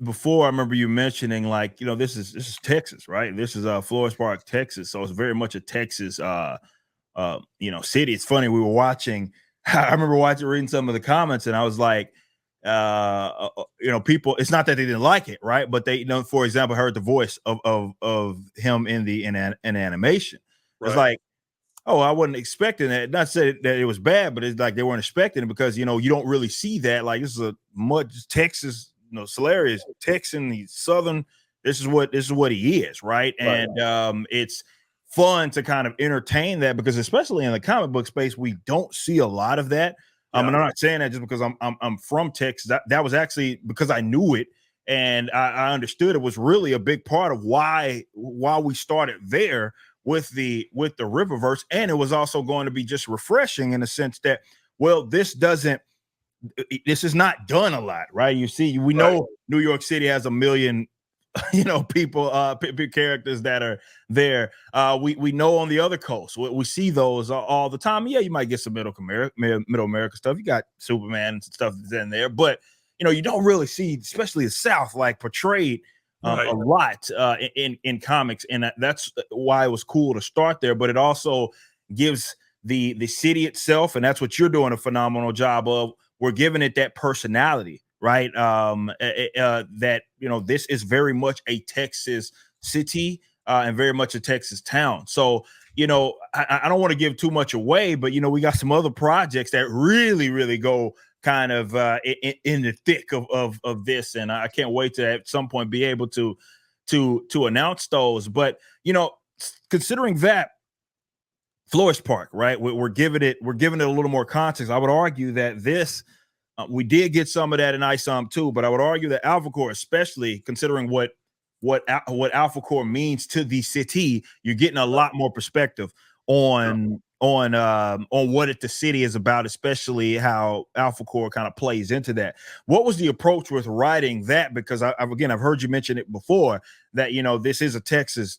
before, I remember you mentioning, like, this is Texas, right? This is Flores Park, Texas. So it's very much a Texas city. It's funny, we were watching, I remember reading some of the comments, and I was like, people, it's not that they didn't like it, right? But they, for example, heard the voice of him in animation. It's Right. like, oh, I wasn't expecting that. Not say that it was bad, but it's like they weren't expecting it because you don't really see that. Like, this is a much Texas, Solari is Texan, he's Southern. This is what he is, right? Right. And it's fun to kind of entertain that because especially in the comic book space, we don't see a lot of that. Yeah. And I'm not saying that just because I'm from Texas. That was actually because I knew it and I understood it was really a big part of why we started there with the Riververse, and it was also going to be just refreshing in the sense that, well, this is not done a lot, right? You see, we know New York City has a million people, characters that are there. We know on the other coast, we see those all the time. Yeah, you might get some middle America stuff. You got Superman and stuff that's in there, but you don't really see, especially the South, like portrayed a lot in comics, and that's why it was cool to start there. But it also gives the city itself, and that's what you're doing a phenomenal job of. We're giving it that personality, right? That this is very much a Texas city and very much a Texas town. So I don't want to give too much away, but we got some other projects that really, really go kind of in the thick of this, and I can't wait to at some point be able to announce those. But considering that Flores Park, right, we're giving it a little more context. I would argue that this we did get some of that in ISOM too, but I would argue that Alphacore, especially considering what Alphacore means to the city, you're getting a lot more perspective on what the city is about, especially how Alphacore kind of plays into that. What was the approach with writing that? Because I've heard you mention it before that this is a Texas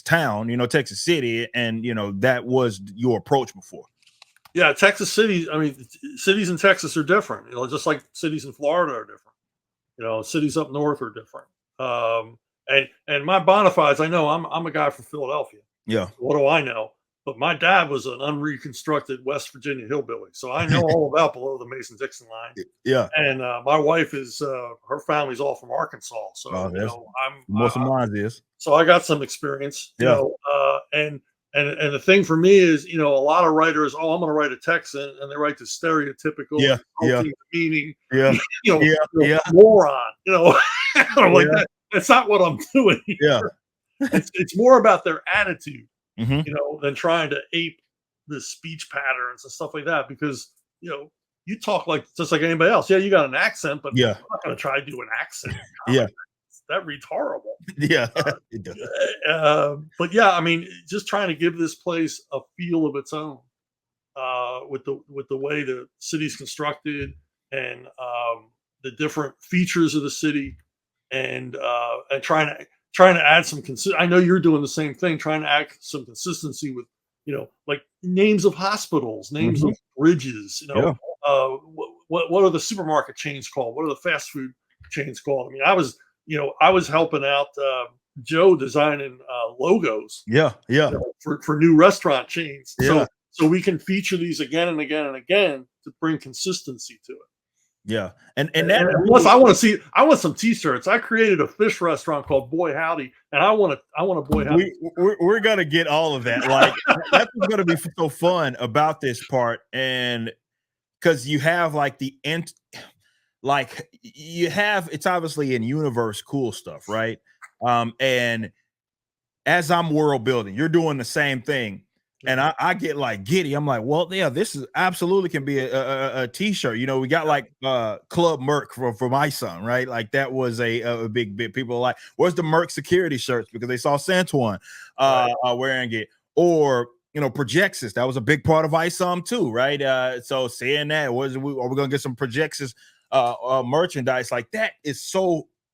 town, Texas city, and that was your approach before. Yeah, Texas City. I mean, cities in Texas are different. Just like cities in Florida are different. Cities up north are different. And my bona fides, I know I'm a guy from Philadelphia. Yeah. What do I know? But my dad was an unreconstructed West Virginia hillbilly, so I know all about below the Mason-Dixon line. Yeah. And my wife is her family's all from Arkansas, so I'm most of mine is. So I got some experience. And the thing for me is, a lot of writers, I'm going to write a Texan, and they write the stereotypical meaning, moron, like that. That's not what I'm doing here. Yeah. It's more about their attitude, mm-hmm. Than trying to ape the speech patterns and stuff like that. Because, you talk just like anybody else. Yeah, you got an accent, but I'm not going to try to do an accent. Yeah. That reads horrible. Yeah. But yeah, I mean, just trying to give this place a feel of its own, with the way the city's constructed and the different features of the city, and trying to add some I know you're doing the same thing, trying to add some consistency with like names of hospitals, names mm-hmm. of bridges. What are the supermarket chains called? What are the fast food chains called? I mean, I was helping out Joe designing logos. Yeah. For new restaurant chains. Yeah. So we can feature these again and again and again to bring consistency to it. Yeah. And plus, I want some T-shirts. I created a fish restaurant called Boy Howdy, and I want a Boy Howdy. We're gonna get all of that. Like, that's what's gonna be so fun about this part, and because you have it's obviously in universe cool stuff, right? And as I'm world building, you're doing the same thing. And I get like giddy. I'm like, well, yeah, this is absolutely can be a T-shirt. We got like Club Merc for my son, right? Like that was a big bit. People are like, where's the Merc security shirts? Because they saw Santuan wearing it. Or Projexis. That was a big part of ISOM too, right? So seeing that, are we gonna get some Projexis merchandise? Like that is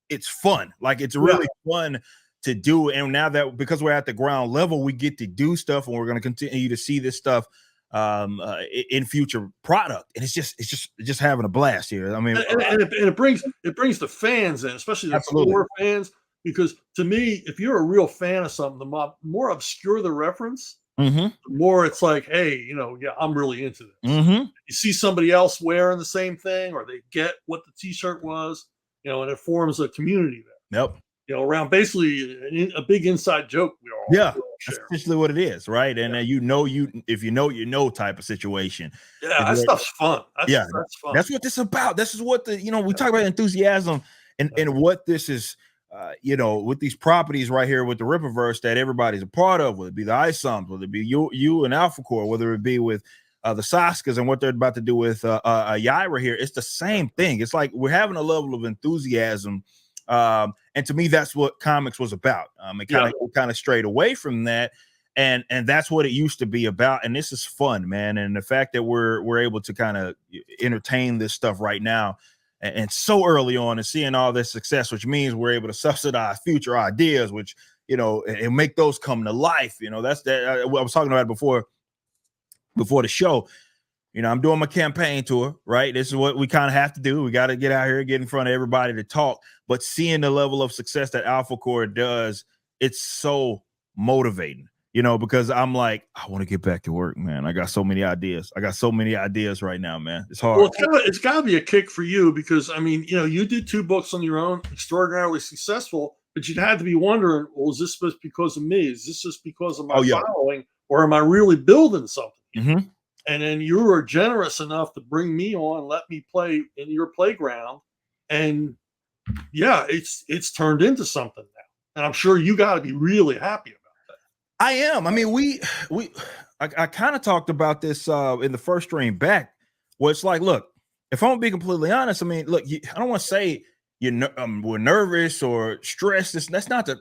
it's fun. Like it's really fun to do. And now that because we're at the ground level, we get to do stuff, and we're going to continue to see this stuff in future product, and it's just having a blast here. I mean, and it brings the fans in, especially the absolutely. core fans, because to me, if you're a real fan of something, the more obscure the reference, Mm-hmm. the more it's like, hey, yeah, I'm really into this. Mm-hmm. You see somebody else wearing the same thing, or they get what the T-shirt was, and it forms a community there. Yep. Around basically a big inside joke we all Yeah, that's share. essentially what it is, right? And then if you know type of situation. Yeah, that stuff's fun. Yeah, That's fun. that's what this is about. This is what we talk about enthusiasm and what this is. With these properties right here with the Rippaverse that everybody's a part of, whether it be the ISOMs, whether it be you and Alphacore, whether it be with the Saskas and what they're about to do with Yaira here, it's the same thing. It's like we're having a level of enthusiasm. And to me, that's what comics was about. It kind of strayed away from that, and that's what it used to be about. And this is fun, man. And the fact that we're able to kind of entertain this stuff right now, and so early on, and seeing all this success, which means we're able to subsidize future ideas, which and make those come to life. That's that. I was talking about it before the show. I'm doing my campaign tour, right? This is what we kind of have to do. We got to get out here, get in front of everybody to talk. But seeing the level of success that Alphacore does, it's so motivating, because I'm like, I want to get back to work, man. I got so many ideas. Right now, man. It's hard. Well, it's got to be a kick for you because, you did 2 books on your own, extraordinarily successful, but you'd had to be wondering, well, is this just because of me? Is this just because of my following? Or am I really building something? Mm-hmm. And then you were generous enough to bring me on, let me play in your playground. And yeah, it's turned into something now. And I'm sure you got to be really happy about that. I am. I mean, I kind of talked about this in the first stream back, where it's like, look, if I'm gonna be completely honest, I mean, look, I don't want to say we're nervous or stressed. That's not the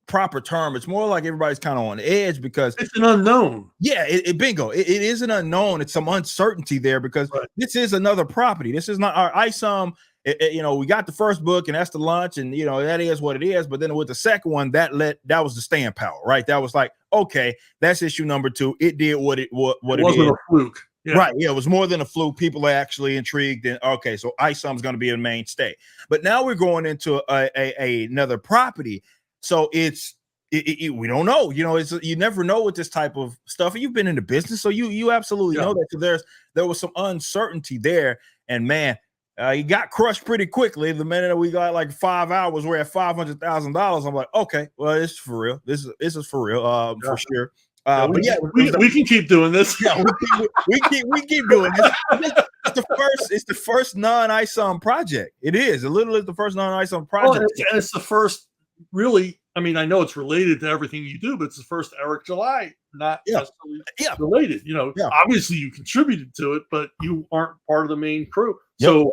proper term. It's more like everybody's kind of on edge because it's an unknown. Yeah, bingo. It is an unknown. It's some uncertainty there because this is another property. This is not our ISOM. We got the first book and that's the launch, and that is what it is. But then with the second one, that was the staying power, right? That was like, okay, that's issue number 2. It did what it wasn't a fluke. Yeah. Right. Yeah, it was more than a fluke. People are actually intrigued. And okay, so ISOM's going to be a mainstay. But now we're going into another property. So we don't know. You never know with this type of stuff. You've been in the business, so you absolutely know that. So there was some uncertainty there. And man, he got crushed pretty quickly. The minute that we got like 5 hours, we're at $500,000. I'm like, okay, well, this is for real. This is for real, for sure. We can keep doing this. Yeah, we keep doing this. It's the first non-ISOM project. It is. It literally is the first non-ISOM project. Well, and it's the first really. I mean, I know it's related to everything you do, but it's the first Eric July not necessarily related. Obviously you contributed to it, but you aren't part of the main crew. So,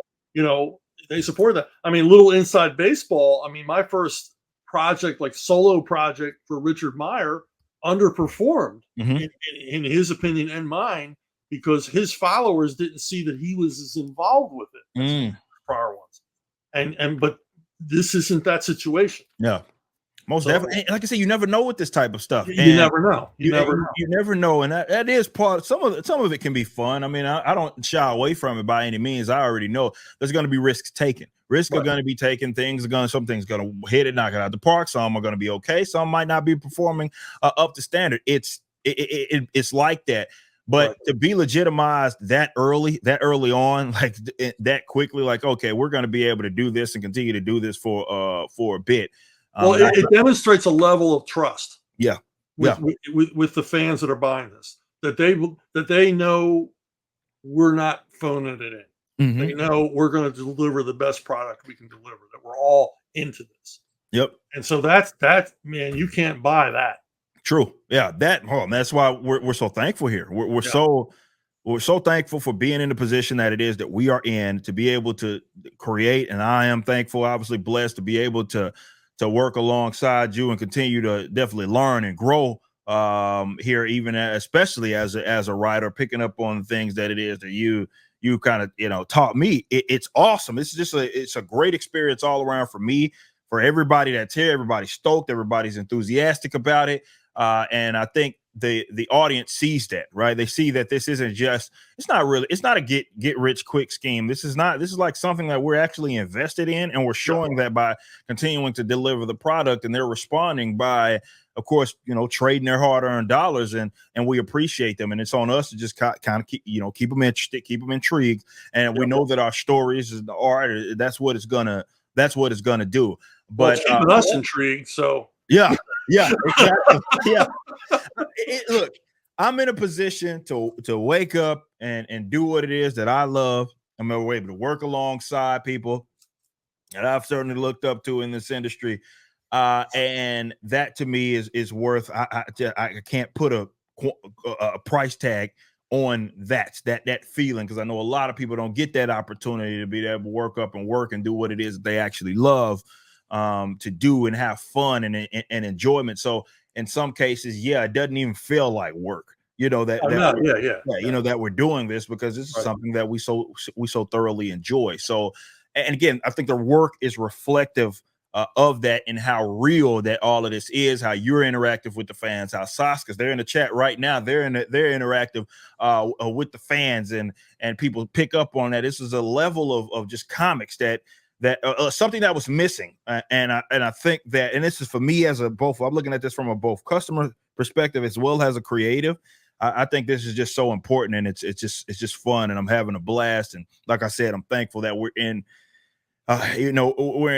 they support that. I mean, little inside baseball. I mean, my first project, like solo project for Richard Meyer, underperformed in his opinion and mine because his followers didn't see that he was as involved with it as prior ones. But this isn't that situation. Yeah. Most definitely. And like I said, you never know with this type of stuff. You never know. You never know. And that is part. Some of it can be fun. I mean, I don't shy away from it by any means. I already know there's going to be risks taken. Risks are going to be taken. Some things going to hit it, knock it out the park. Some are going to be okay. Some might not be performing up to standard. It's like that. But to be legitimized that early on, like that quickly, like, okay, we're going to be able to do this and continue to do this for a bit. Well, it demonstrates a level of trust. Yeah. With the fans that are buying this, that they know we're not phoning it in. Mm-hmm. They know we're going to deliver the best product we can deliver, that we're all into this. Yep. And so that's man, you can't buy that. True. Yeah. That's why we're so thankful here. We're so thankful for being in the position that it is that we are in, to be able to create. And I am thankful, obviously blessed, to be able to work alongside you and continue to definitely learn and grow here, even especially as a writer, picking up on things that it is that you kind of taught me. It's awesome. It's a great experience all around for me, for everybody that's here. Everybody's stoked. Everybody's enthusiastic about it. And I think the audience sees that, right? They see that this isn't just, it's not a get rich quick scheme. This is like something that we're actually invested in, and we're showing that by continuing to deliver the product, and they're responding by, of course, trading their hard-earned dollars, and we appreciate them. And it's on us to just kind of keep them interested, keep them intrigued, and we know that our stories and the art, that's what it's gonna do. But it's keeping us intrigued, so yeah, exactly. Yeah. Look, I'm in a position to wake up and do what it is that I love. I'm able to work alongside people that I've certainly looked up to in this industry. And that to me is worth, I can't put a price tag on that feeling, because I know a lot of people don't get that opportunity to be able to work up and work and do what it is that they actually love to do and have fun and enjoyment. So in some cases, it doesn't even feel like work, that we're doing this because this is something that we so thoroughly enjoy. So, and again, I think the work is reflective of that, and how real that all of this is, how you're interactive with the fans, how Saskas, they're in the chat right now, they're interactive with the fans, and people pick up on that. This is a level of just comics that something that was missing, and I think that, and this is for me as I'm looking at this from a both customer perspective as well as a creative. I think this is just so important, and it's just fun, and I'm having a blast. And like I said, I'm thankful that we're in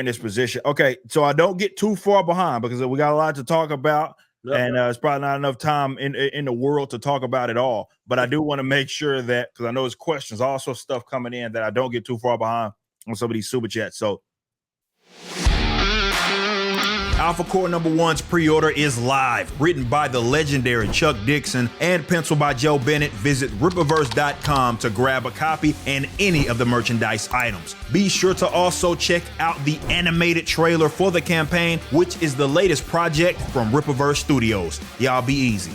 this position. Okay, so I don't get too far behind, because we got a lot to talk about, and it's probably not enough time in the world to talk about it all. But I do want to make sure that, because I know there's questions, also stuff coming in, that I don't get too far behind on some of these super chats. So Alphacore #1's pre-order is live. Written by the legendary Chuck Dixon and penciled by Joe Bennett. Visit Rippaverse.com to grab a copy and any of the merchandise items. Be sure to also check out the animated trailer for the campaign, which is the latest project from Rippaverse Studios. Y'all be easy.